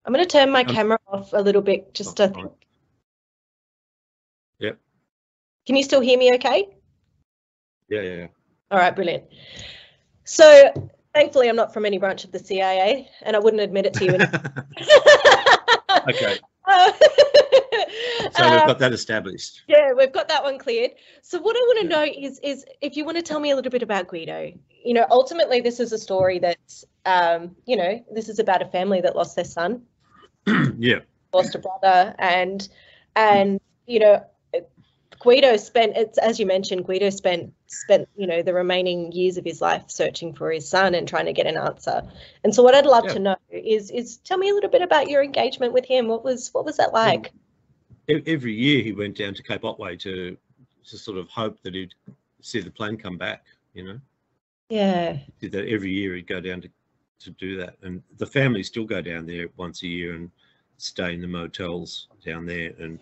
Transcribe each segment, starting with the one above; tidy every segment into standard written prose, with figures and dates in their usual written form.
I'm going to turn my camera off a little bit just to think. Yep. Can you still hear me okay? Yeah. All right, brilliant. So thankfully I'm not from any branch of the CIA, and I wouldn't admit it to you. Okay. So we've got that established. Yeah, we've got that one cleared. So what I want to know is if you want to tell me a little bit about Guido. You know, ultimately this is a story that's, you know, this is about a family that lost their son. Yeah. Lost a brother, and you know, Guido spent, it's as you mentioned, Guido spent you know the remaining years of his life searching for his son and trying to get an answer. And so what I'd love to know is tell me a little bit about your engagement with him. What was that like? Every year he went down to Cape Otway to sort of hope that he'd see the plane come back, you know. Yeah. Did that every year. He'd go down to do that, and the family still go down there once a year and stay in the motels down there and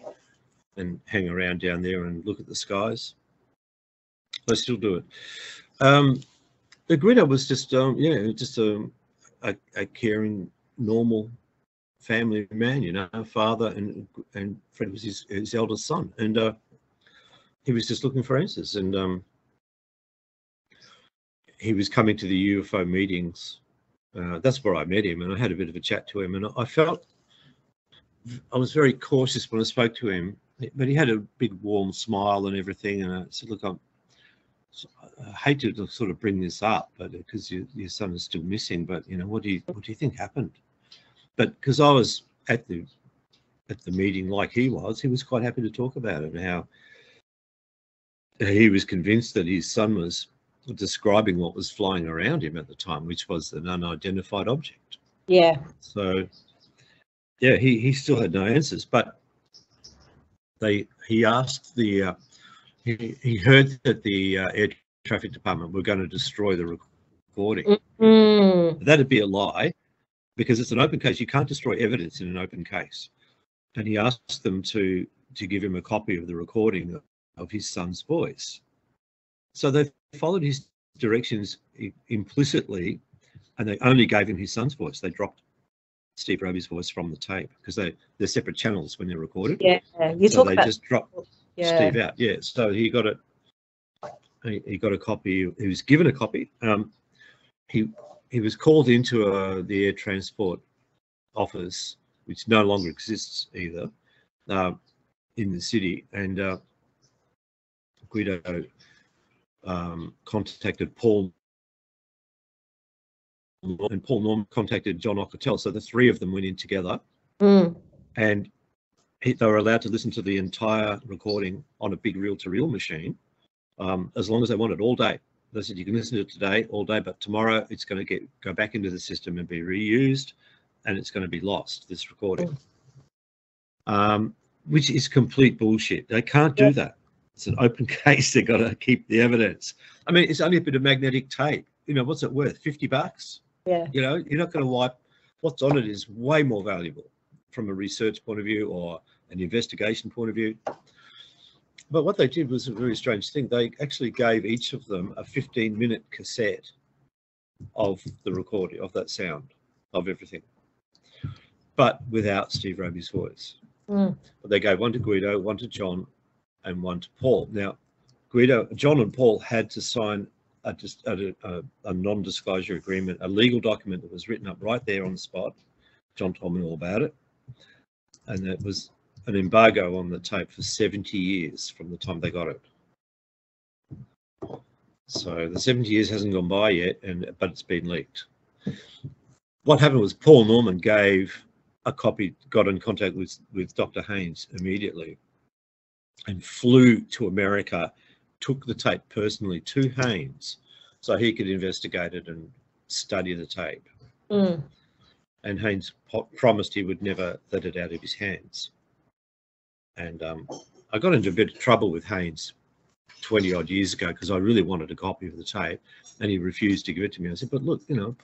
hang around down there and look at the skies. They still do it. The Guido was just just a caring, normal family man, you know, father, and Fred was his eldest son, and he was just looking for answers, and he was coming to the UFO meetings. That's where I met him, and I had a bit of a chat to him, and I was very cautious when I spoke to him, but he had a big warm smile and everything, and I said, look, I hate to sort of bring this up, but because your son is still missing, but you know, what do you think happened? But because I was at the meeting like he was quite happy to talk about it, and how he was convinced that his son was describing what was flying around him at the time, which was an unidentified object. Yeah. So yeah, he still had no answers, but he asked the he heard that the air traffic department were going to destroy the recording. That'd be a lie, because it's an open case. You can't destroy evidence in an open case. And he asked them to give him a copy of the recording of his son's voice. So they followed his directions implicitly, and they only gave him his son's voice. They dropped Steve Roby's voice from the tape because they're separate channels when they're recorded. Yeah, you so talk they about just dropped Steve out. Yeah, so he got it. He got a copy. He was given a copy. He was called into the air transport office, which no longer exists either, in the city, and Guido contacted Paul, and Paul Norman contacted John Ockertell. So the three of them went in together, and they were allowed to listen to the entire recording on a big reel-to-reel machine, as long as they wanted, all day. They said you can listen to it today, all day, but tomorrow it's going to go back into the system and be reused, and it's going to be lost, this recording, which is complete bullshit. They can't do that. It's an open case. They've got to keep the evidence. I mean, it's only a bit of magnetic tape. You know, what's it worth? $50? Yeah. You know, you're not going to wipe. What's on it is way more valuable from a research point of view or an investigation point of view. But what they did was a very strange thing. They actually gave each of them a 15-minute cassette of the recording, of that sound, of everything, but without Steve Roby's voice. But they gave one to Guido, one to John, and one to Paul. Now, John and Paul had to sign a non-disclosure agreement, a legal document that was written up right there on the spot. John told me all about it. And it was an embargo on the tape for 70 years from the time they got it. So the 70 years hasn't gone by yet, but it's been leaked. What happened was Paul Norman gave a copy, got in contact with Dr. Haynes immediately, and flew to America, took the tape personally to Haynes so he could investigate it and study the tape. And Haynes promised he would never let it out of his hands. And I got into a bit of trouble with Haynes 20 odd years ago because I really wanted a copy of the tape, and he refused to give it to me. I said, but look, you know,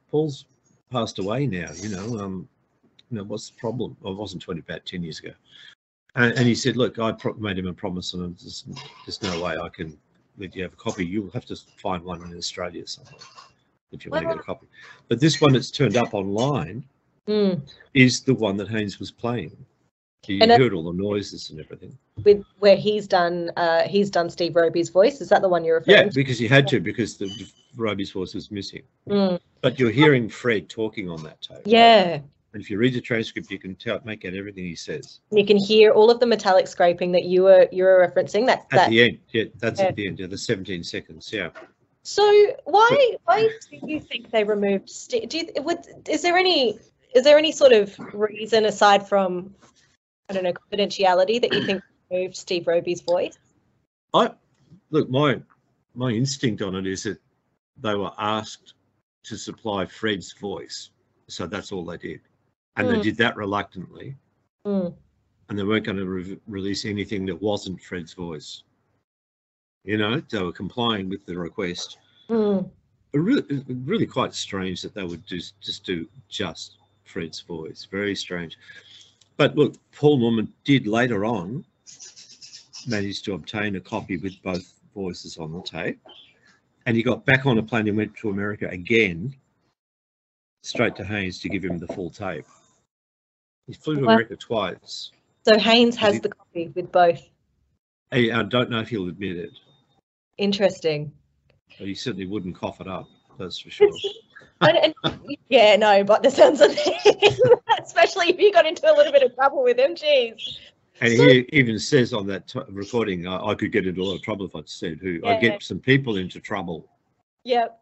Paul's passed away now, you know, what's the problem? I wasn't 20, about 10 years ago. And he said, look, I made him a promise, and there's no way I can let you have a copy. You'll have to find one in Australia somewhere if you want to get a copy. But this one that's turned up online is the one that Haynes was playing. You heard all the noises and everything. With where he's done Steve Roby's voice. Is that the one you're referring to? Yeah, because you had to, because the Roby's voice was missing. But you're hearing Fred talking on that tape. Yeah. And if you read the transcript, you can make out everything he says. You can hear all of the metallic scraping that you were referencing. That's at the end. Yeah, that's at the end. Yeah, the 17 seconds. Yeah. So why do you think they removed Steve? Is there any sort of reason aside from, I don't know, confidentiality, that you think removed Steve Roby's voice? Look, my instinct on it is that they were asked to supply Fred's voice, so that's all they did, and they did that reluctantly, and they weren't going to release anything that wasn't Fred's voice. You know, they were complying with the request. Really quite strange that they would just do Fred's voice. Very strange. But look, Paul Norman did later on manage to obtain a copy with both voices on the tape, and he got back on a plane and went to America again, straight to Haynes to give him the full tape. He flew to America twice. So Haynes has the copy with both. I don't know if he'll admit it. Interesting. But he certainly wouldn't cough it up, that's for sure. Yeah, no, but the sounds of him, especially if you got into a little bit of trouble with him, geez. And he even says on that recording, I could get into a lot of trouble if I'd said who. I'd get some people into trouble. Yep.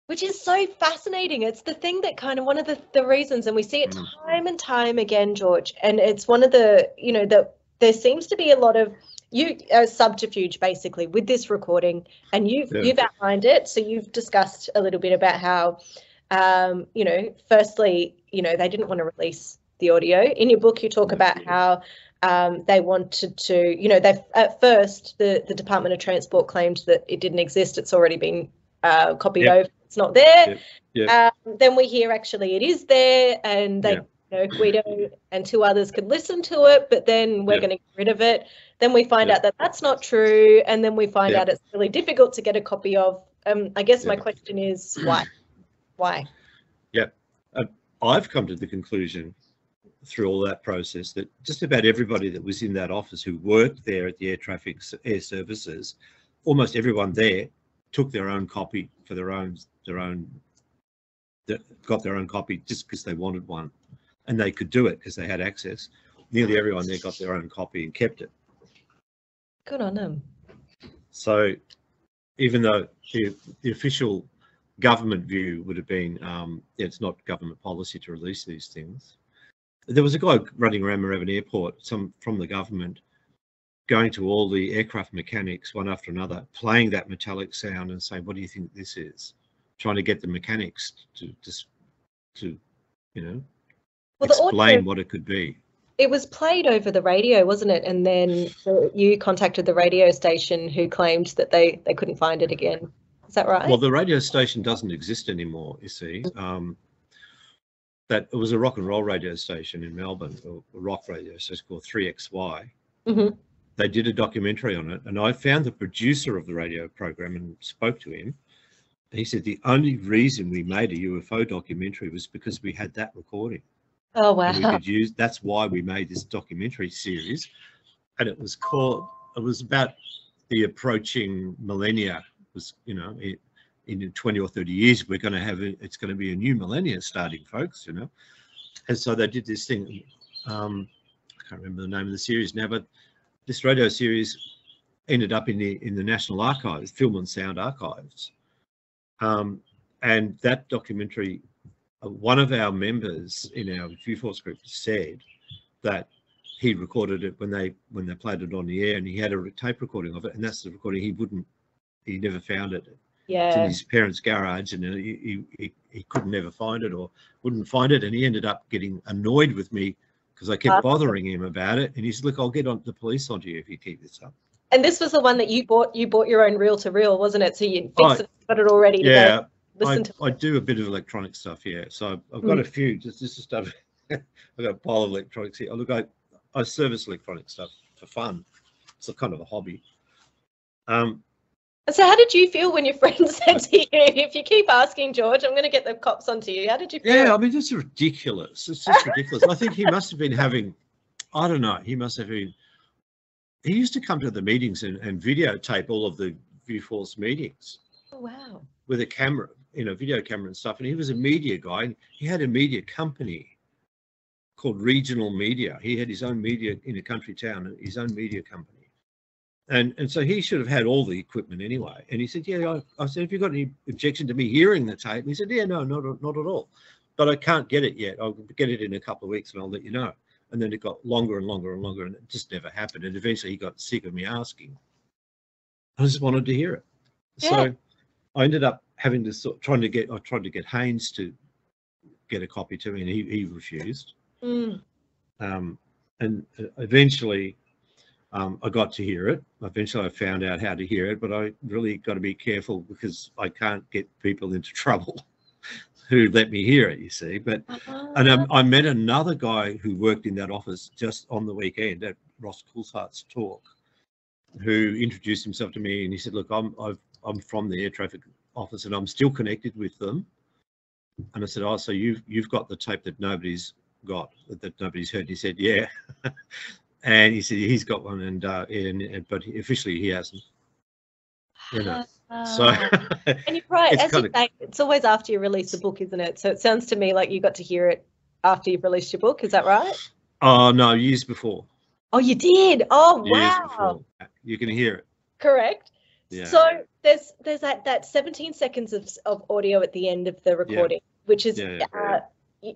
Which is so fascinating. It's the thing that kind of one of the reasons, and we see it time and time again, George, and it's one of the, you know, that there seems to be a lot of subterfuge basically with this recording, and you've outlined it. So you've discussed a little bit about how, you know, firstly, you know, they didn't want to release the audio. In your book, you talk about how they wanted to, you know, at first the Department of Transport claimed that it didn't exist. It's already been copied over. It's not there. Then we hear actually it is there, and they, you know, Guido and two others could listen to it, but then we're going to get rid of it. Then we find out that that's not true, and then we find out it's really difficult to get a copy of. I guess my question is why? Why? Yeah, I've come to the conclusion through all that process that just about everybody that was in that office who worked there at the air services, almost everyone there took their own copy for got their own copy just because they wanted one, and they could do it because they had access. Nearly everyone there got their own copy and kept it. Good on them. So even though the official government view would have been it's not government policy to release these things, there was a guy running around Moorabbin Airport, from the government, going to all the aircraft mechanics one after another, playing that metallic sound and saying, what do you think this is? Trying to get the mechanics to you know, explain what it could be. It was played over the radio, wasn't it? And then you contacted the radio station who claimed that they couldn't find it again. Is that right? Well, the radio station doesn't exist anymore, you see. That it was a rock and roll radio station in Melbourne, a rock radio station called 3XY. They did a documentary on it, and I found the producer of the radio program and spoke to him. He said the only reason we made a UFO documentary was because we had that recording. Oh, wow. And we could use, that's why we made this documentary series. And it was about the approaching millennia. It was, you know, in 20 or 30 years, we're going to have, it's going to be a new millennia starting, folks, you know. And so they did this thing, I can't remember the name of the series now, but this radio series ended up in the National Archives, Film and Sound Archives. And that documentary, one of our members in our Viewforce group said that he recorded it when they played it on the air, and he had a tape recording of it, and that's the recording he never found it. Yeah. It's in his parents' garage, and he couldn't never find it or wouldn't find it, and he ended up getting annoyed with me because I kept bothering him about it, and he said, look, I'll get the police onto you if you keep this up. And this was the one that you bought your own reel-to-reel, wasn't it? So you fixed it, got it all ready to go. I do a bit of electronic stuff, yeah. So I've got a few, just stuff. I've got a pile of electronics here. Look, I service electronic stuff for fun. It's a kind of a hobby. So how did you feel when your friend said to you, if you keep asking, George, I'm going to get the cops onto you? How did you feel? Yeah, I mean, it's ridiculous. It's just ridiculous. I think he must have been having, I don't know, he must have been, he used to come to the meetings and videotape all of the Viewforce meetings. Oh, wow. With a camera, video camera and stuff. And he was a media guy. And he had a media company called Regional Media. He had his own media in a country town, his own media company. And so he should have had all the equipment anyway. And he said, yeah, I said, have you got any objection to me hearing the tape? And he said, yeah, no, not at all. But I can't get it yet. I'll get it in a couple of weeks and I'll let you know. And then it got longer and longer and longer and it just never happened. And eventually he got sick of me asking. I just wanted to hear it. Yeah. So I ended up having to I tried to get Haynes to get a copy to me and he refused. And eventually I got to hear it. Eventually I found out how to hear it, but I really got to be careful because I can't get people into trouble who let me hear it, you see. But and I met another guy who worked in that office just on the weekend at Ross Coulthardt's talk, who introduced himself to me and he said, look, I'm from the air traffic office and I'm still connected with them. And I said, oh, so you've got the tape that nobody's got, that nobody's heard. And he said, yeah. And he said he's got one, but officially he hasn't. So. And you're right, as you say, it's always after you release the book, isn't it? So it sounds to me like you got to hear it after you've released your book. Is that right? Oh no, years before. Oh, you did. Oh, years wow. Before. You can hear it. Correct. Yeah. So there's that 17 seconds of audio at the end of the recording, which is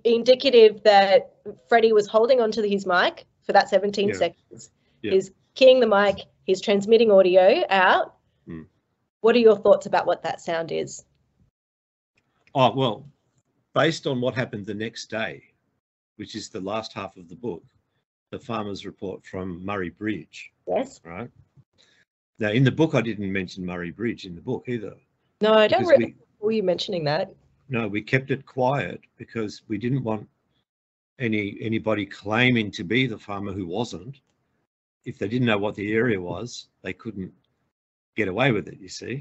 indicative that Freddie was holding onto his mic for that 17 seconds. He's keying the mic, he's transmitting audio out. What are your thoughts about what that sound is? Oh, well, based on what happened the next day, which is the last half of the book, the farmer's report from Murray Bridge. Yes. Right. Now, in the book, I didn't mention Murray Bridge in the book either. No, I don't recall you mentioning that. No, we kept it quiet because we didn't want anybody claiming to be the farmer who wasn't. If they didn't know what the area was, they couldn't get away with it, you see.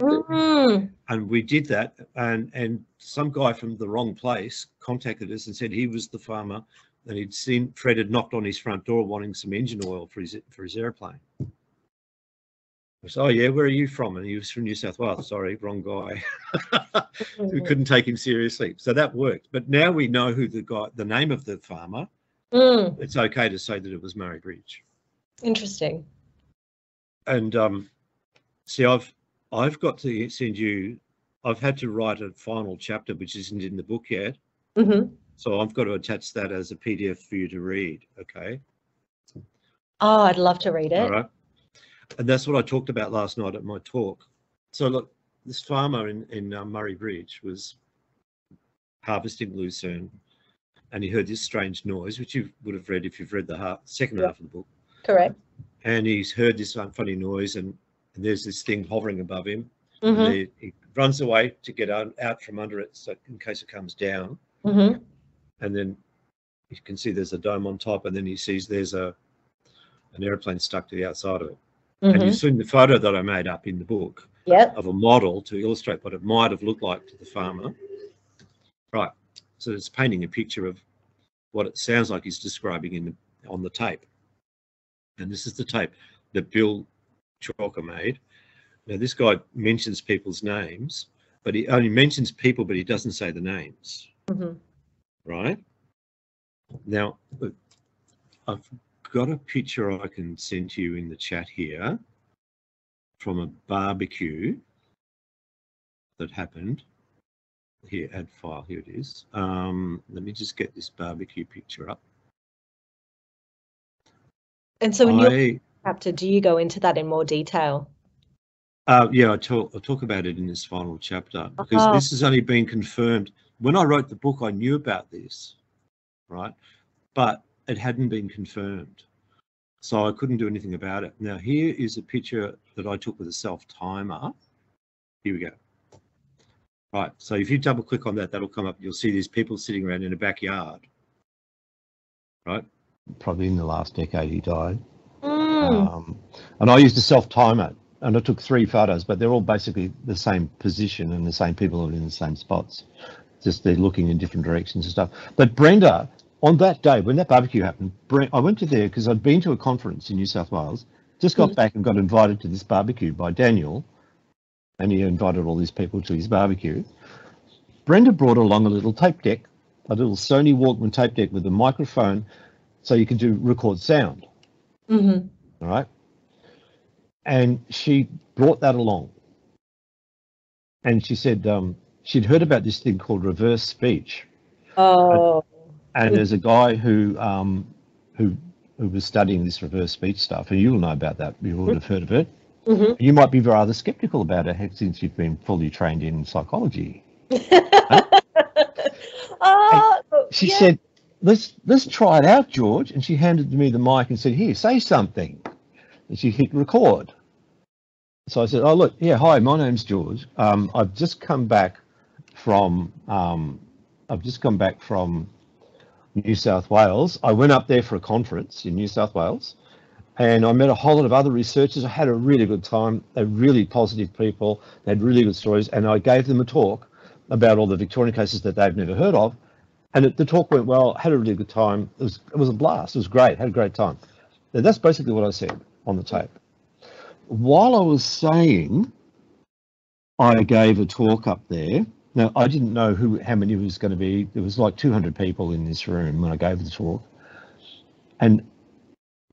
And we did that, and some guy from the wrong place contacted us and said he was the farmer and he'd seen Fred had knocked on his front door wanting some engine oil for his airplane. I said, oh yeah, where are you from? And he was from New South Wales. Sorry, wrong guy. We couldn't take him seriously. So that worked. But now we know who the name of the farmer. It's okay to say that it was Murray Bridge. Interesting. And see, I've got to send you, I've had to write a final chapter, which isn't in the book yet. So I've got to attach that as a PDF for you to read, okay? Oh, I'd love to read it. All right. And that's what I talked about last night at my talk. So look, this farmer in Murray Bridge was harvesting lucerne and he heard this strange noise, which you would have read if you've read the second half of the book. Correct. And he's heard this funny noise and there's this thing hovering above him. And he runs away to get out from under it, so in case it comes down. And then you can see there's a dome on top, and then he sees there's an airplane stuck to the outside of it. And you've seen the photo that I made up in the book of a model to illustrate what it might have looked like to the farmer. Right. So it's painting a picture of what it sounds like he's describing on the tape. And this is the tape that Bill Chalker made. Now, this guy mentions people's names, but he only mentions people, but he doesn't say the names. Right? Now, look, I've got a picture I can send to you in the chat here from a barbecue that happened. Here, add file, here it is. Let me just get this barbecue picture up. And so in your chapter, do you go into that in more detail? Yeah, I'll talk about it in this final chapter because this has only been confirmed. When I wrote the book, I knew about this, right? But it hadn't been confirmed. So I couldn't do anything about it. Now, here is a picture that I took with a self-timer. Here we go. Right, so if you double click on that, that'll come up. You'll see these people sitting around in a backyard, right? Probably in the last decade he died. And I used to self-time it. and I took 3 photos, but they're all basically the same position and the same people are in the same spots. Just they're looking in different directions and stuff. But Brenda, on that day when that barbecue happened, I went to there because I'd been to a conference in New South Wales, just got back and got invited to this barbecue by Daniel, and he invited all these people to his barbecue. Brenda brought along a little tape deck, a little Sony Walkman tape deck with a microphone, so you could record sound. All right. And she brought that along. And she said she'd heard about this thing called reverse speech. Oh. And there's a guy who was studying this reverse speech stuff, and you'll know about that. You would have heard of it. You might be rather skeptical about it since you've been fully trained in psychology. She said, let's try it out, George. And she handed me the mic and said, here, say something. And she hit record. So I said, oh, look, yeah, hi, my name's George. I've just come back from New South Wales. I went up there for a conference in New South Wales, and I met a whole lot of other researchers. I had a really good time. They're really positive people. They had really good stories, and I gave them a talk about all the Victorian cases that they've never heard of. And the talk went well. Had a really good time. It was a blast. It was great. Had a great time. Now, that's basically what I said on the tape. While I was saying I gave a talk up there. Now, I didn't know how many it was going to be. There was like 200 people in this room when I gave the talk. And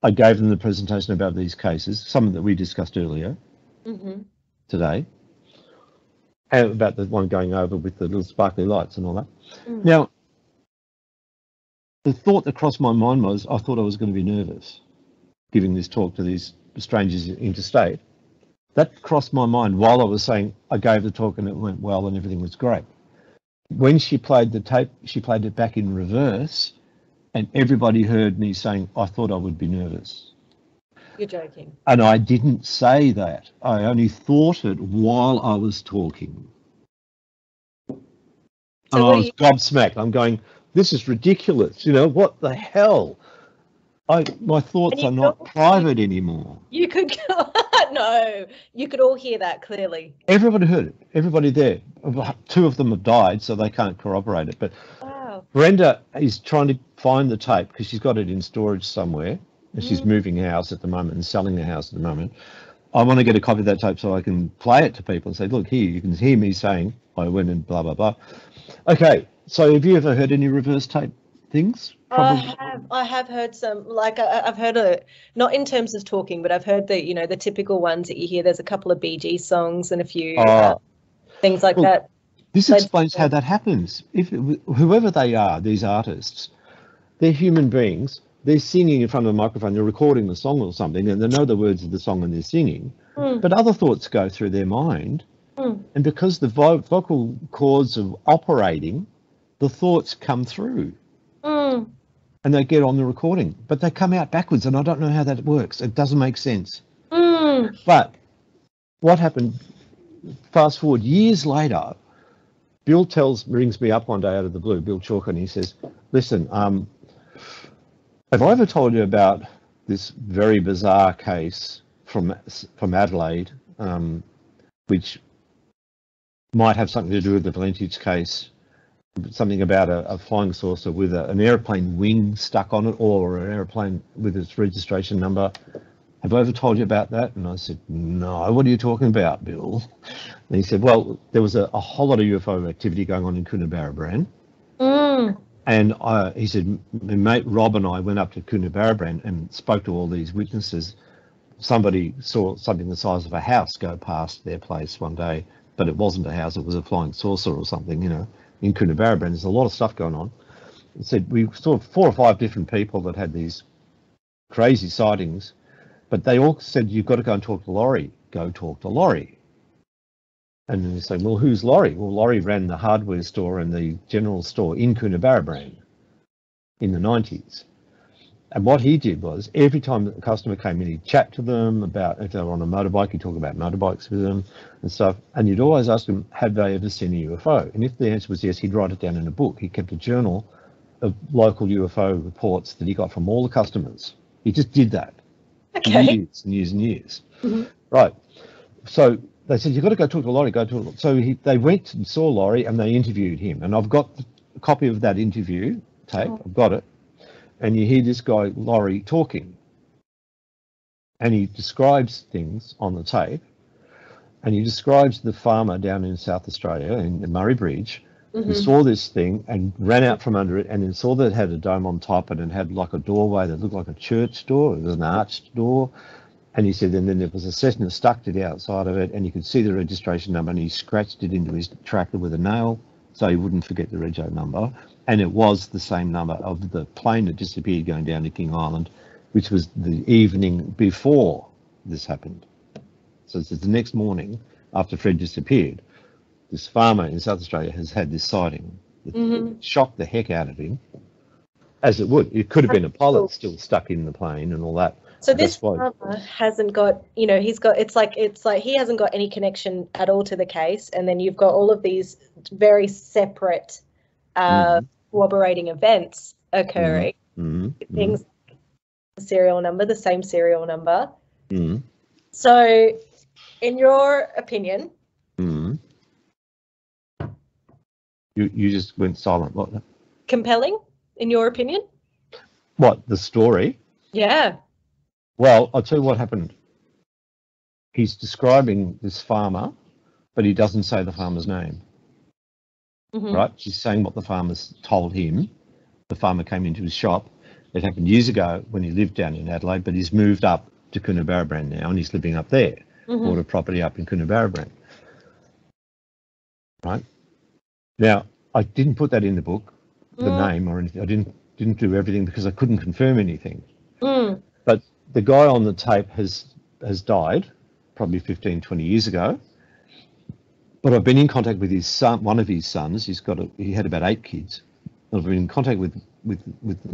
I gave them the presentation about these cases, some that we discussed earlier today, and about the one going over with the little sparkly lights and all that. Now, the thought that crossed my mind was I thought I was going to be nervous giving this talk to these strangers interstate. That crossed my mind while I was saying I gave the talk and it went well and everything was great. When she played the tape, she played it back in reverse, and everybody heard me saying, I thought I would be nervous. You're joking. And I didn't say that. I only thought it while I was talking. So and I was gobsmacked. I'm going, this is ridiculous. You know, what the hell? My thoughts are not private anymore. You could no, you could all hear that clearly. Everybody heard it. Everybody there. 2 of them have died, so they can't corroborate it. But Brenda is trying to find the tape because she's got it in storage somewhere, and she's moving house at the moment and selling the house at the moment. I want to get a copy of that tape so I can play it to people and say, look, here, you can hear me saying I went and blah, blah, blah. Okay, so have you ever heard any reverse tape things? Probably. I have heard some, like I've heard not in terms of talking, but I've heard the typical ones that you hear. There's a couple of Bee Gees songs and a few things like that. This explains how that happens. Whoever they are, these artists, they're human beings. They're singing in front of a microphone. They're recording the song or something, and they know the words of the song and they're singing. But other thoughts go through their mind, and because the vocal cords are operating, the thoughts come through. And they get on the recording, but they come out backwards, and I don't know how that works. It doesn't make sense. But what happened, fast forward years later, Bill rings me up one day out of the blue, Bill Chalker, and he says, listen, have I ever told you about this very bizarre case from Adelaide, which might have something to do with the Valentich case? Something about a flying saucer with an airplane wing stuck on it, or an airplane with its registration number. Have I ever told you about that? And I said, no, what are you talking about, Bill? And he said, well, there was a whole lot of UFO activity going on in Coonabarabran. And he said, my mate Rob and I went up to Coonabarabran and spoke to all these witnesses. Somebody saw something the size of a house go past their place one day, but it wasn't a house, it was a flying saucer or something, you know. In Coonabarabran, there's a lot of stuff going on. It said we saw 4 or 5 different people that had these crazy sightings, but they all said, you've got to go and talk to Laurie. Go talk to Laurie. And then you say, well, who's Laurie? Well, Laurie ran the hardware store and the general store in Coonabarabran in the 90s. And what he did was, every time that the customer came in, he'd chat to them about, if they were on a motorbike, he'd talk about motorbikes with them and stuff. And you'd always ask them, have they ever seen a UFO? And if the answer was yes, he'd write it down in a book. He kept a journal of local UFO reports that he got from all the customers. He just did that for years and years and years. Right. so they said, you've got to go talk to Laurie, go talk. So they went and saw Laurie and they interviewed him. And I've got a copy of that interview tape. I've got it. And you hear this guy, Laurie, talking. And he describes things on the tape. And he describes the farmer down in South Australia, in the Murray Bridge, who saw this thing and ran out from under it and then saw that it had a dome on top and it had like a doorway that looked like a church door. It was an arched door. And he said, and then there was a Cessna stuck to the outside of it and you could see the registration number and he scratched it into his tractor with a nail so he wouldn't forget the rego number. And it was the same number of the plane that disappeared going down to King Island, which was the evening before this happened. So it's the next morning after Fred disappeared. This farmer in South Australia has had this sighting that shocked the heck out of him, as it would. It could have been a pilot still stuck in the plane and all that. So this farmer hasn't got, you know, it's like he hasn't got any connection at all to the case, and then you've got all of these very separate corroborating events occurring. Things, the serial number, the same serial number. So, in your opinion, you just went silent. What? Compelling, in your opinion? What, the story? Yeah. Well, I'll tell you what happened. He's describing this farmer, but he doesn't say the farmer's name. Right? He's saying what the farmer's told him. The farmer came into his shop. It happened years ago when he lived down in Adelaide, but he's moved up to Coonabarabran now and he's living up there. Bought a property up in Coonabarabran. Right? Now, I didn't put that in the book, the name or anything. I didn't do everything because I couldn't confirm anything. But the guy on the tape has died probably 15, 20 years ago. But I've been in contact with his son, one of his sons. He had about 8 kids. I've been in contact with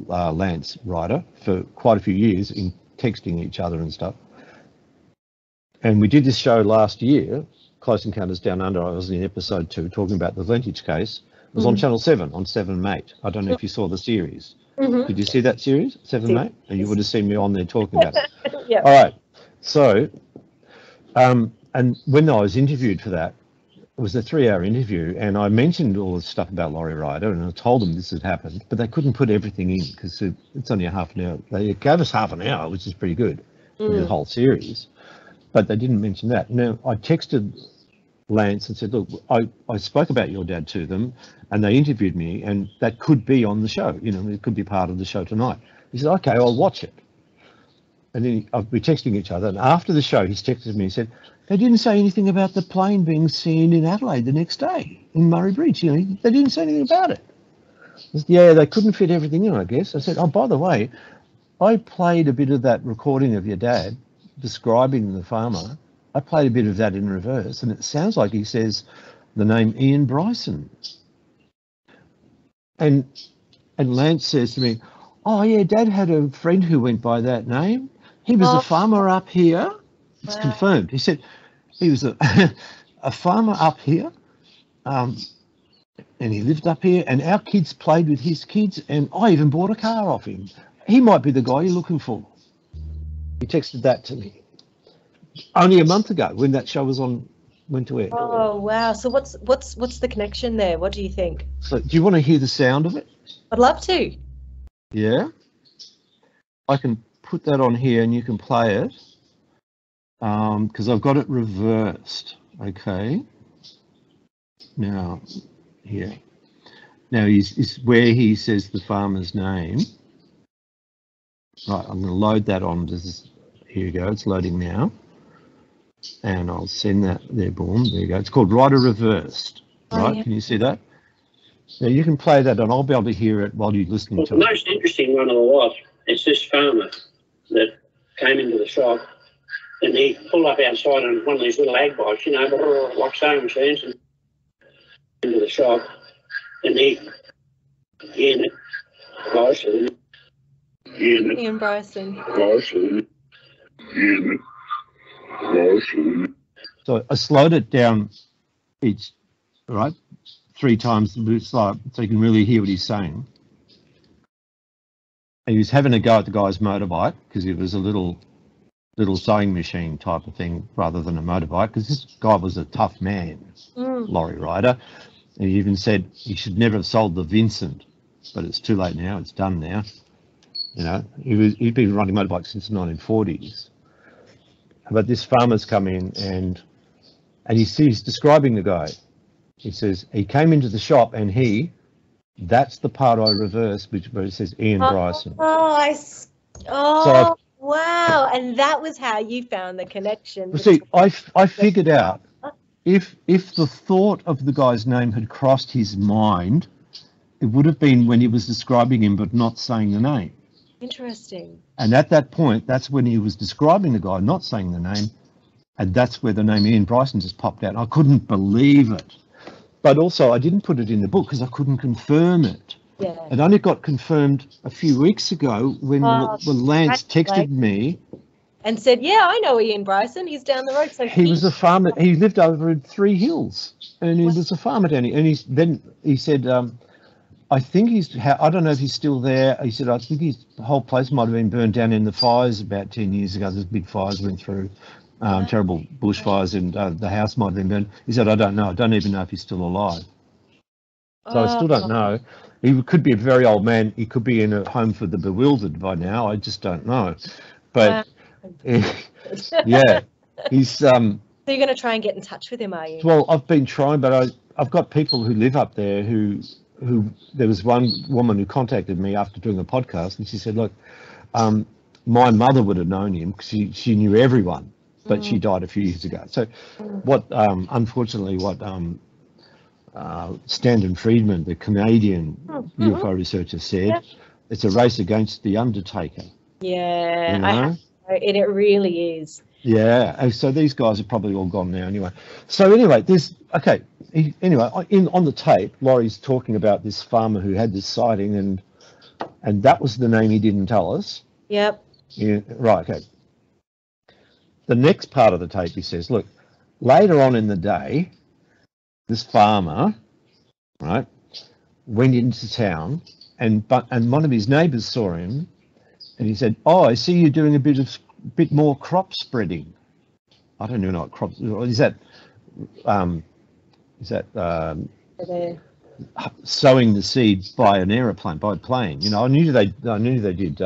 Lance Ryder for quite a few years, in texting each other and stuff. And we did this show last year, Close Encounters Down Under. I was in episode 2 talking about the Valentich case. It was on Channel 7, on 7 Mate. I don't know if you saw the series. Did you see that series, 7 Mate? And you would have seen me on there talking about it. Yeah. All right. So, and when I was interviewed for that, it was a 3-hour interview, and I mentioned all the stuff about Laurie Ryder, and I told them this had happened, but they couldn't put everything in because it's only a half an hour. They gave us half an hour, which is pretty good for the whole series, but they didn't mention that. Now, I texted Lance and said, look, I spoke about your dad to them, and they interviewed me, and that could be on the show. You know, it could be part of the show tonight. He said, okay, I'll watch it. And then we're texting each other, and after the show, he's texted me and said, they didn't say anything about the plane being seen in Adelaide the next day in Murray Bridge. You know, they didn't say anything about it. I said, yeah, they couldn't fit everything in, I guess. I said, oh, by the way, I played a bit of that recording of your dad describing the farmer. I played a bit of that in reverse, and it sounds like he says the name Ian Bryson. And Lance says to me, oh, yeah, Dad had a friend who went by that name. He was a farmer up here. It's confirmed. He said he was a farmer up here, and he lived up here, and our kids played with his kids, and I even bought a car off him. He might be the guy you're looking for. He texted that to me only a month ago when that show was on, went to air. Oh wow! So what's the connection there? What do you think? So do you want to hear the sound of it? I'd love to. Yeah, I can put that on here, and you can play it. Because I've got it reversed. Okay. Now, here. Now is where he says the farmer's name. Right, I'm going to load that on. Here you go. It's loading now. And I'll send that there, boom. There you go. It's called Ryder Reversed. Right? Yeah. Can you see that? Now you can play that, and I'll be able to hear it while you're listening to it. The most interesting one of the lot is this farmer that came into the shop. And he pulled up outside on one of these little ag bikes, you know, like sewing machines, and into the shop. And Ian Bryson. So I slowed it down each, right, 3 times so you can really hear what he's saying. And he was having a go at the guy's motorbike because it was a little little sewing machine type of thing rather than a motorbike, because this guy was a tough man, lorry rider. And he even said he should never have sold the Vincent, but it's too late now. It's done now. You know, he'd been riding motorbikes since the 1940s. But this farmer's come in and he's describing the guy. He says he came into the shop and that's the part I reversed, where it says Ian Bryson. So wow! And that was how you found the connection. See, I figured out if the thought of the guy's name had crossed his mind, it would have been when he was describing him but not saying the name. Interesting. And at that point, that's when he was describing the guy, not saying the name, and that's where the name Ian Bryson just popped out. I couldn't believe it. But also, I didn't put it in the book because I couldn't confirm it. Yeah. It only got confirmed a few weeks ago when Lance texted me and said, "Yeah, I know Ian Bryson. He's down the road." So he was a farmer. He lived over in Three Hills, and he was a farmer down here. And he said, "I think I don't know if he's still there." He said, "I think the whole place might have been burned down in the fires about 10 years ago. There's big fires went through." Terrible bushfires, and the house might have been burned. He said, "I don't know. I don't even know if he's still alive." So I still don't know. He could be a very old man. He could be in a home for the bewildered by now. I just don't know. But yeah, he's. So you're going to try and get in touch with him, are you? Well, I've been trying, but I've got people who live up there who there was one woman who contacted me after doing a podcast, and she said, "Look, my mother would have known him because she knew everyone." But she died a few years ago. So unfortunately, what Stanton Friedman, the Canadian UFO researcher, said, it's a race against the Undertaker. Yeah, you know? And it really is. Yeah, and so these guys are probably all gone now anyway. So anyway, on the tape, Laurie's talking about this farmer who had this sighting, and that was the name he didn't tell us. Yep. Yeah, right, okay. The next part of the tape, he says, look, later on in the day, this farmer, right, went into town, and one of his neighbours saw him, and he said, "Oh, I see you doing a bit more crop spreading." I don't even know what crops is. That sowing the seed by an aeroplane, by a plane? You know, I knew they did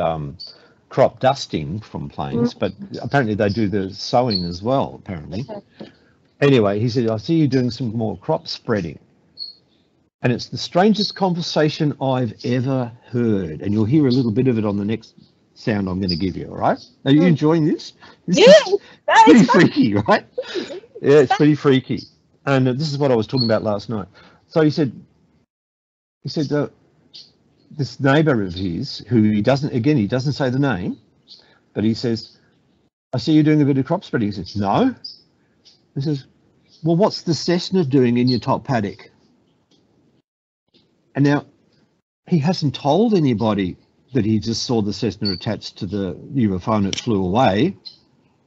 crop dusting from planes, but apparently they do the sowing as well, apparently. Anyway, he said, "I see you doing some more crop spreading." And it's the strangest conversation I've ever heard. And you'll hear a little bit of it on the next sound I'm going to give you, all right? Are you enjoying this? It's pretty freaky, right? Yeah, it's pretty freaky. And this is what I was talking about last night. So he said, this neighbour of his, who he doesn't say the name, but he says, "I see you doing a bit of crop spreading." He says, "No." He says, "Well, what's the Cessna doing in your top paddock?" And now he hasn't told anybody that he just saw the Cessna attached to the UFO and it flew away.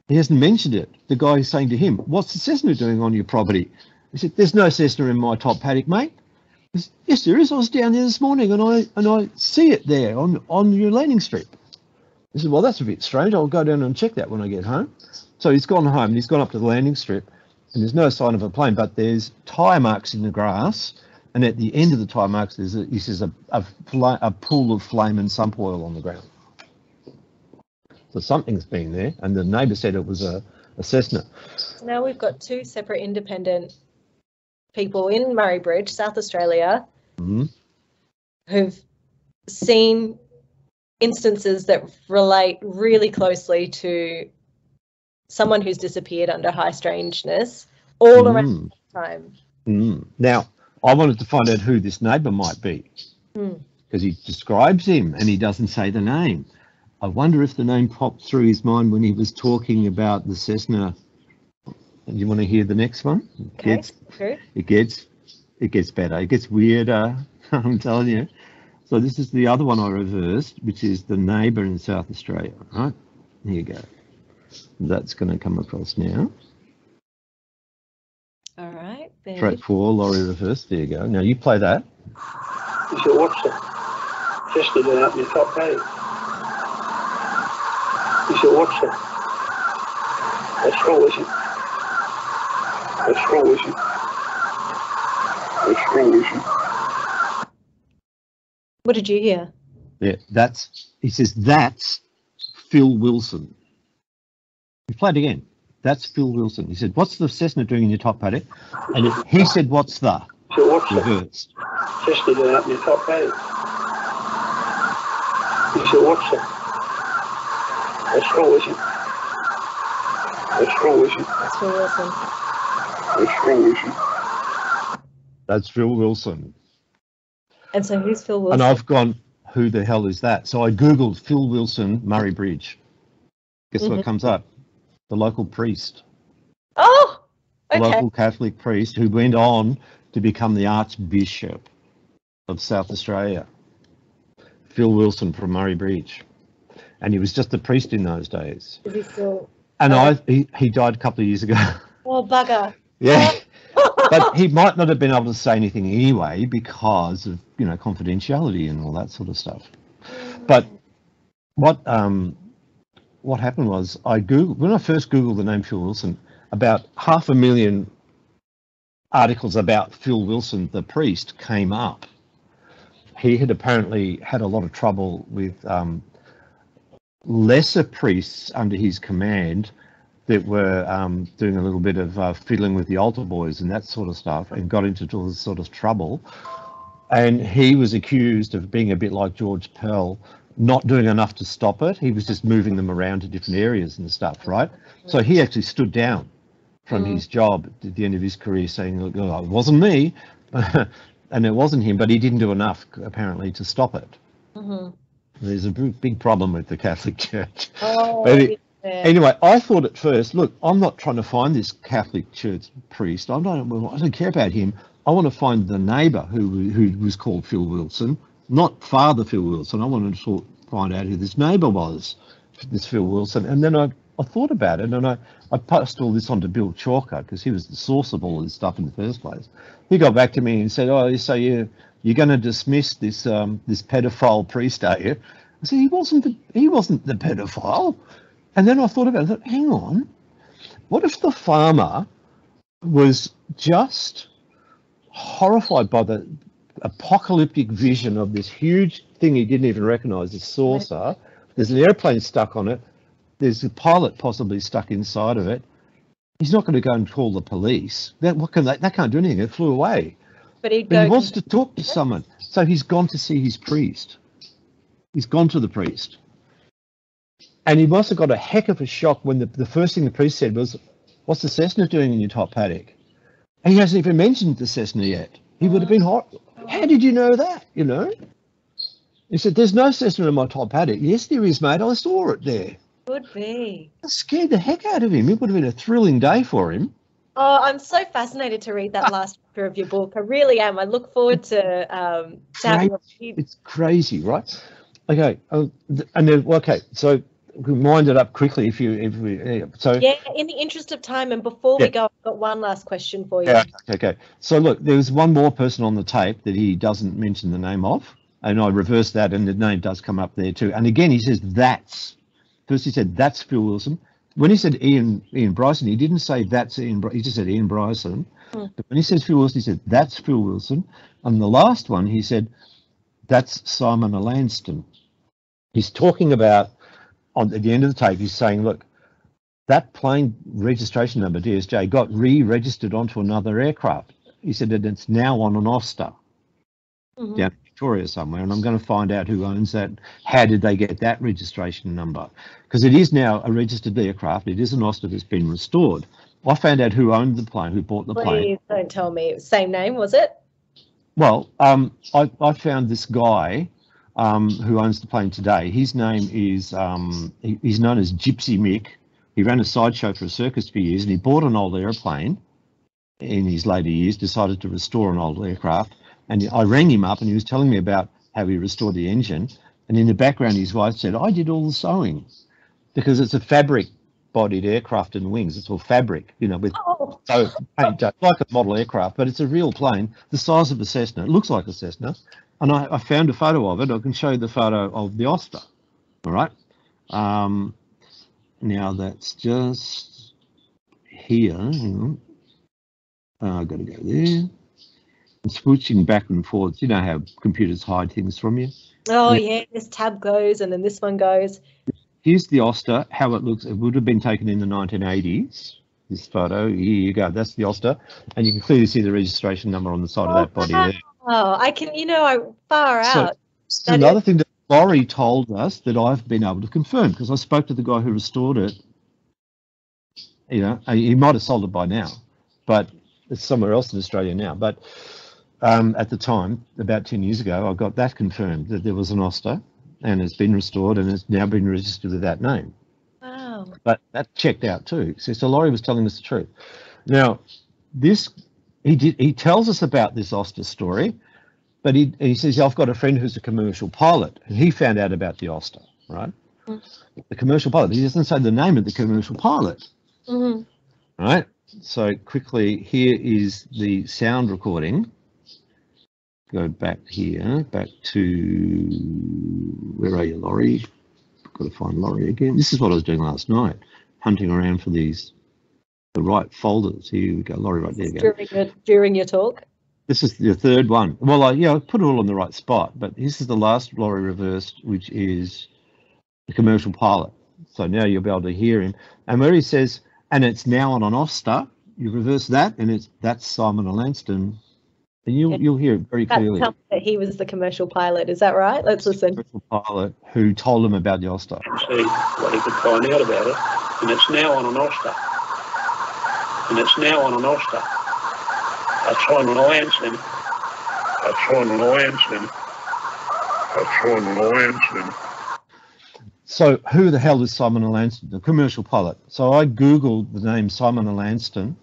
He hasn't mentioned it. The guy is saying to him, "What's the Cessna doing on your property?" He said, "There's no Cessna in my top paddock, mate." He said, "Yes, there is. I was down there this morning and I see it there on your landing strip." He said, "Well, that's a bit strange. I'll go down and check that when I get home." So he's gone home and he's gone up to the landing strip, and there's no sign of a plane, but there's tyre marks in the grass. And at the end of the tyre marks, there's a pool of flame and sump oil on the ground. So something's been there, and the neighbour said it was a Cessna. Now we've got two separate independent people in Murray Bridge, South Australia, who've seen instances that relate really closely to someone who's disappeared under high strangeness all around the time. Now, I wanted to find out who this neighbour might be, because he describes him and he doesn't say the name. I wonder if the name popped through his mind when he was talking about the Cessna. And you want to hear the next one? Okay. It gets better. It gets weirder. I'm telling you. So this is the other one I reversed, which is the neighbour in South Australia. Right? Here you go. That's going to come across now. All right. Track 4, Laurie reversed. There you go. Now you play that. You should watch it. Just to go up your top paddock. You should watch it. What's wrong with you? What's wrong with you? What's wrong with you? What did you hear? Yeah, he says, that's Phil Wilson. We play it again. That's Phil Wilson. He said, what's the Cessna doing in your top paddock? And he said, what's the? So what's reversed. The Cessna doing up in your top paddock? He said, what's the? What's wrong with you? What's wrong with you? That's Phil Wilson. What's wrong with you? That's Phil Wilson. And so who's Phil Wilson? And I've gone, who the hell is that? So I Googled Phil Wilson, Murray Bridge. Guess what comes up? The local priest. Oh, okay. The local Catholic priest who went on to become the Archbishop of South Australia. Phil Wilson from Murray Bridge. And he was just a priest in those days. Is he still? And he died a couple of years ago. Oh, bugger. Yeah. But he might not have been able to say anything anyway because of, confidentiality and all that sort of stuff. But what happened was when I first Googled the name Phil Wilson, about 500,000 articles about Phil Wilson, the priest, came up. He had apparently had a lot of trouble with lesser priests under his command that were doing a little bit of fiddling with the altar boys and that sort of stuff, and got into all this sort of trouble. And he was accused of being a bit like George Pell, not doing enough to stop it. He was just moving them around to different areas and stuff, right? So he actually stood down from his job at the end of his career, saying, look, it wasn't me, and it wasn't him, but he didn't do enough, apparently, to stop it. There's a big problem with the Catholic Church. Anyway, I thought at first, look, I'm not trying to find this Catholic Church priest. I don't care about him. I want to find the neighbour who was called Phil Wilson, not Father Phil Wilson. I wanted to find out who this neighbour was, this Phil Wilson. And then I thought about it, and I passed all this on to Bill Chalker because he was the source of all this stuff in the first place. He got back to me and said, "Oh, so you're going to dismiss this this pedophile priest, are you?" I said, "He wasn't the pedophile." And then I thought about it. I thought, hang on, what if the farmer was just horrified by the apocalyptic vision of this huge thing he didn't even recognise, this saucer? There's an airplane stuck on it. There's a pilot possibly stuck inside of it. He's not going to go and call the police. They can't do anything. It flew away. But he wants to talk to someone. So he's gone to see his priest. He's gone to the priest. And he must have got a heck of a shock when the first thing the priest said was, "What's the Cessna doing in your top paddock?" And he hasn't even mentioned the Cessna yet. He would have been hot. How did you know that? He said, "There's no Cessna in my top paddock." "Yes, there is, mate. I saw it there." Could be. That scared the heck out of him. It would have been a thrilling day for him. Oh, I'm so fascinated to read that last chapter of your book. I really am. I look forward to having a read. It's crazy, right? Okay, and then so we can wind it up quickly if we. So yeah, in the interest of time, and before we go, I've got one last question for you. Yeah. Okay. So look, there's one more person on the tape that he doesn't mention the name of, and I reversed that, and the name does come up there too. And again, he says that's. First he said that's Phil Wilson. When he said Ian Bryson, he didn't say that's Ian. He just said Ian Bryson. But when he says Phil Wilson, he said that's Phil Wilson. And the last one, he said that's Simon Lanston. He's talking about at the end of the tape. He's saying, look, that plane registration number DSJ got re-registered onto another aircraft. He said that it's now on an Oster down in Victoria somewhere, and I'm going to find out who owns that. How did they get that registration number? Because it is now a registered aircraft. It is an Oster that's been restored. I found out who owned the plane, who bought the plane. Please don't tell me. Same name, was it? Well, I found this guy who owns the plane today. His name is, he's known as Gypsy Mick. He ran a sideshow for a circus for years, and he bought an old airplane in his later years, decided to restore an old aircraft. And I rang him up, and he was telling me about how he restored the engine. And in the background, his wife said, I did all the sewing, because it's a fabric-bodied aircraft and wings. It's all fabric, with so paint, like a model aircraft, but it's a real plane, the size of a Cessna. It looks like a Cessna. And I found a photo of it. I can show you the photo of the Oster. All right. Now that's just here. Hang on. I've got to go there. I'm switching back and forth. You know how computers hide things from you. Oh, yeah, this tab goes and then this one goes. Here's the Oster, how it looks. It would have been taken in the 1980s. This photo, here you go. That's the Oster. And you can clearly see the registration number on the side of that body there. Oh, I can, far out. So another thing that Laurie told us that I've been able to confirm, because I spoke to the guy who restored it. He might have sold it by now, but it's somewhere else in Australia now. But at the time, about 10 years ago, I got that confirmed, that there was an Oster and it's been restored and it's now been registered with that name. Wow. But that checked out too. So Laurie was telling us the truth. Now, he tells us about this Oster story, but he says, I've got a friend who's a commercial pilot, and he found out about the Oster, right? Mm. The commercial pilot. He doesn't say the name of the commercial pilot, right? So quickly, here is the sound recording. Go back here, back to, where are you, Laurie? Got to find Laurie again. This is what I was doing last night, hunting around for the right folders. Here we go, Laurie, right there you go. During your talk? This is the third one. Well, I put it all in the right spot, but this is the last Laurie reversed, which is the commercial pilot. So now you'll be able to hear him. And where he says, and it's now on an Oster, you reverse that, and that's Simon and Lanston. And you'll hear it very clearly. Tell me that he was the commercial pilot. Is that right? Let's listen. The commercial pilot who told him about the Oster. See what he could find out about it. And it's now on an Oster. And it's now on an Oster. That's Simon Lanston. That's Simon Lanston. That's Simon Lanston. So who the hell is Simon and Lanston? The commercial pilot. So I Googled the name Simon and Lanston,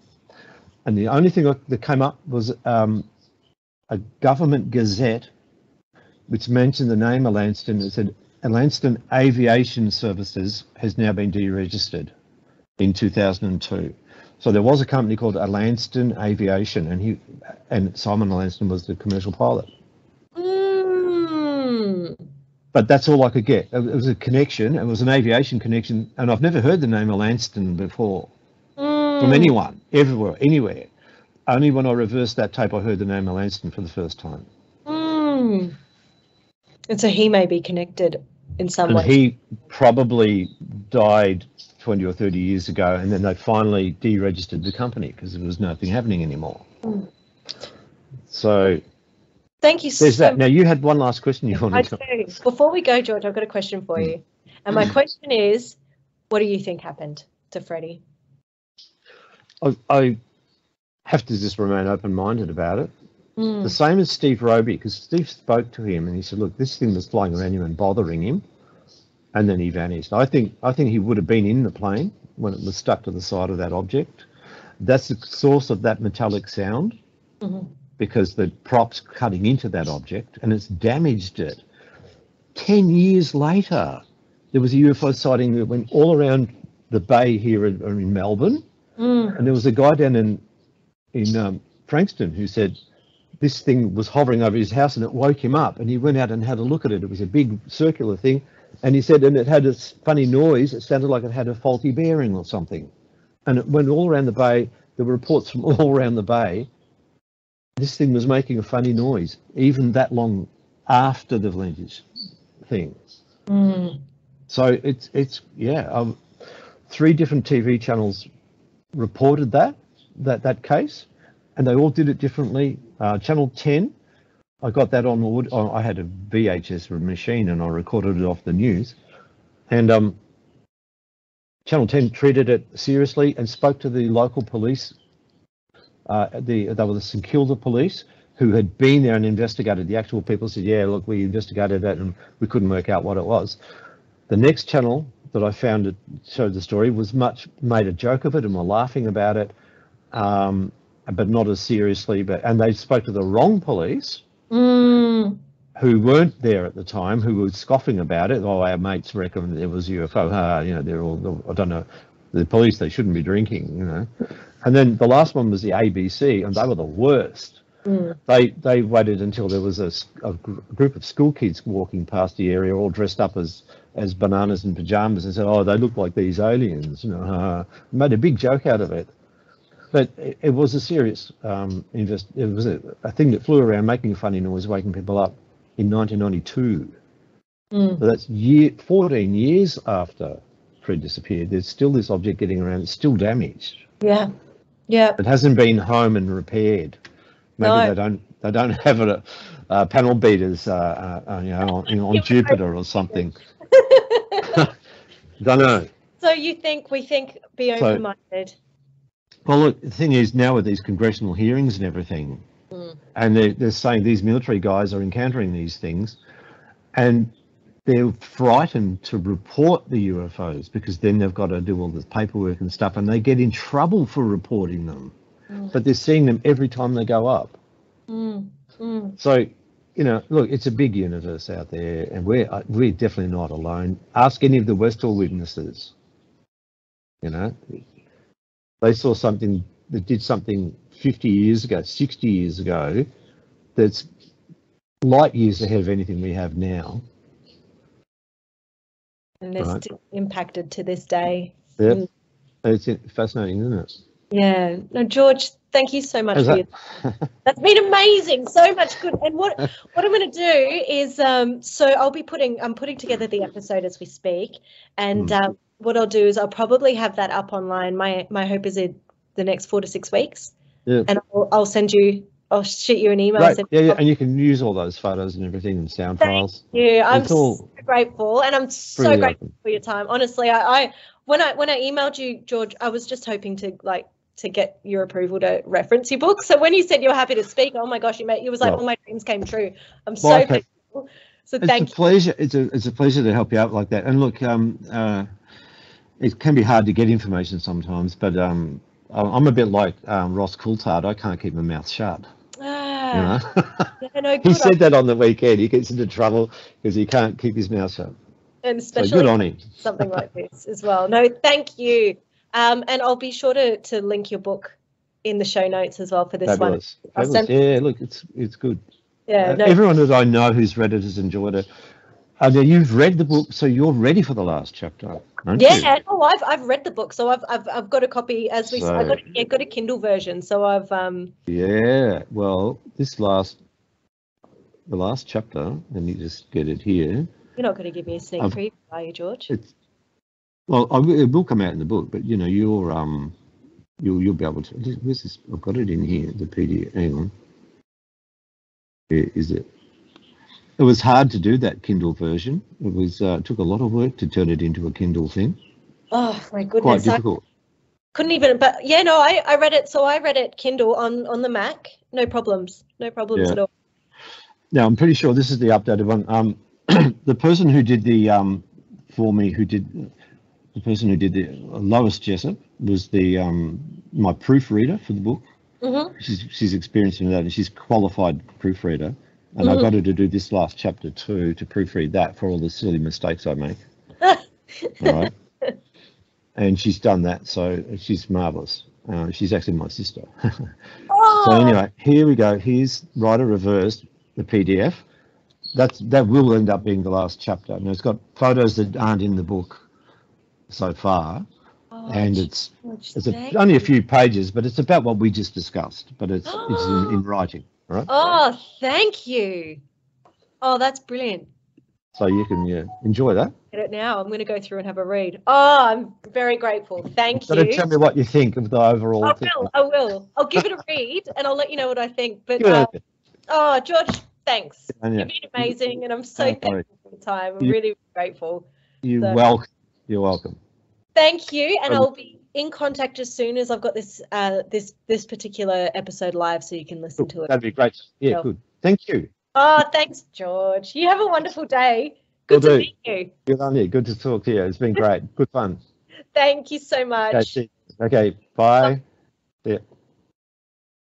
and the only thing that came up was a government gazette which mentioned the name of Lanston. It said Lanston Aviation Services has now been deregistered in 2002. So there was a company called Lanston Aviation, and Simon Lanston was the commercial pilot. But that's all I could get. It was a connection. It was an aviation connection, and I've never heard the name of Lanston before from anyone, everywhere, anywhere. Only when I reversed that tape, I heard the name of Lanston for the first time. And so he may be connected in some way. He probably died 20 or 30 years ago, and then they finally deregistered the company because there was nothing happening anymore. So thank you so much. That. Now, you had one last question you wanted to ask. Before we go, George, I've got a question for you. And my question is, what do you think happened to Freddie? I have to just remain open-minded about it. The same as Steve Roby, because Steve spoke to him and he said, look, this thing was flying around him and bothering him, and then he vanished. I think he would have been in the plane when it was stuck to the side of that object. That's the source of that metallic sound, because the prop's cutting into that object and it's damaged it. 10 years later, there was a UFO sighting that went all around the bay here in Melbourne, and there was a guy down in Frankston who said this thing was hovering over his house and it woke him up, and he went out and had a look at it. It was a big circular thing, and he said, and it had this funny noise. It sounded like it had a faulty bearing or something, and it went all around the bay. There were reports from all around the bay. This thing was making a funny noise, even that long after the Valentich thing. So it's 3 different TV channels reported that case, and they all did it differently. Channel 10, I got that on audio. I had a VHS machine and I recorded it off the news, and Channel 10 treated it seriously and spoke to the local police. They were the St Kilda police who had been there and investigated. The actual people said, yeah, look, we investigated that and we couldn't work out what it was. The next channel that I found that showed the story made a joke of it and were laughing about it, but not as seriously. And they spoke to the wrong police who weren't there at the time, who were scoffing about it. Oh, our mates reckon there was UFO. They're all, I don't know, the police, they shouldn't be drinking, And then the last one was the ABC, and they were the worst. They waited until there was a group of school kids walking past the area, all dressed up as bananas and pajamas, and said, "Oh, they look like these aliens." Made a big joke out of it. But it was a serious it was a thing that flew around making funny noise, waking people up in 1992. So that's 14 years after Fred disappeared. There's still this object getting around. It's still damaged. Yeah. Yeah. It hasn't been home and repaired. Maybe they don't have it panel beaters, on Jupiter or something. Don't know. So we think be open-minded. Well, look, the thing is now with these congressional hearings and everything, and they're saying these military guys are encountering these things, and they're frightened to report the UFOs because then they've got to do all this paperwork and stuff, and they get in trouble for reporting them. But they're seeing them every time they go up. So, look, it's a big universe out there, and we're definitely not alone. Ask any of the Westall witnesses. They saw something that did something 50 years ago, 60 years ago, that's light years ahead of anything we have now. And they're still impacted to this day. Yep. It's fascinating, isn't it? Yeah. No, George, thank you so much for that's been amazing. So much good. And what I'm going to do is so I'm putting together the episode as we speak, and what I'll do is I'll probably have that up online. My hope is in the next 4 to 6 weeks. Yeah. And I'll shoot you an email. Right. Yeah, and you can use all those photos and everything and sound files. Yeah, I'm so grateful, and I'm so grateful for your time. Honestly, when I emailed you, George, I was just hoping to get your approval to reference your book. So when you said you're happy to speak, oh my gosh, it was like all my dreams came true. I'm so grateful. So thank you. Pleasure. It's a pleasure to help you out like that. And look, it can be hard to get information sometimes, but I'm a bit like Ross Coulthard. I can't keep my mouth shut. He said that on the weekend. He gets into trouble because he can't keep his mouth shut. And especially so good on him. Something like this as well. No, thank you. And I'll be sure to link your book in the show notes as well for this one. Yeah, look, it's good. Yeah, everyone that I know who's read it has enjoyed it. Now you've read the book, so you're ready for the last chapter, aren't you? No, I've read the book, so I've got a copy I got a Kindle version, so I've Yeah, well, the last chapter. Let me just get it here. You're not going to give me a sneak preview, are you, George? It will come out in the book, but you'll be able to. This is I've got it in here, the PDF. Hang on. Where is it? It was hard to do that Kindle version. It was took a lot of work to turn it into a Kindle thing. Oh my goodness! Quite difficult. Couldn't even. But yeah, no, I read it. So I read it Kindle on the Mac. No problems at all. Now I'm pretty sure this is the updated one. The person who did the Lois Jessup was my proofreader for the book. Mm-hmm. She's experienced in that, and she's qualified proofreader. And I got her to do this last chapter too, to proofread that for all the silly mistakes I make. All right. And she's done that, so she's marvellous. She's actually my sister. So anyway, here we go. Here's Writer Reversed, the PDF. That will end up being the last chapter. And it's got photos that aren't in the book so far. And it's only a few pages, but it's about what we just discussed. But it's in writing. Right. Oh, thank you. Oh, that's brilliant. So you can enjoy that. Get it now. I'm going to go through and have a read. Oh, I'm very grateful. Thank you. Tell me what you think of the overall thing. I will. I'll give it a read and I'll let you know what I think. But George, thanks. You've been amazing, and I'm so thankful for the time. I'm really grateful. You're welcome. You're welcome. Thank you, and I'll be in contact as soon as I've got this this particular episode live, so you can listen to it. That'd be great. Yeah, good. Thank you. Oh, thanks, George. You have a wonderful day. Good to meet you. Good on you. Good to talk to you. It's been great. Good fun. Thank you so much. Okay, bye.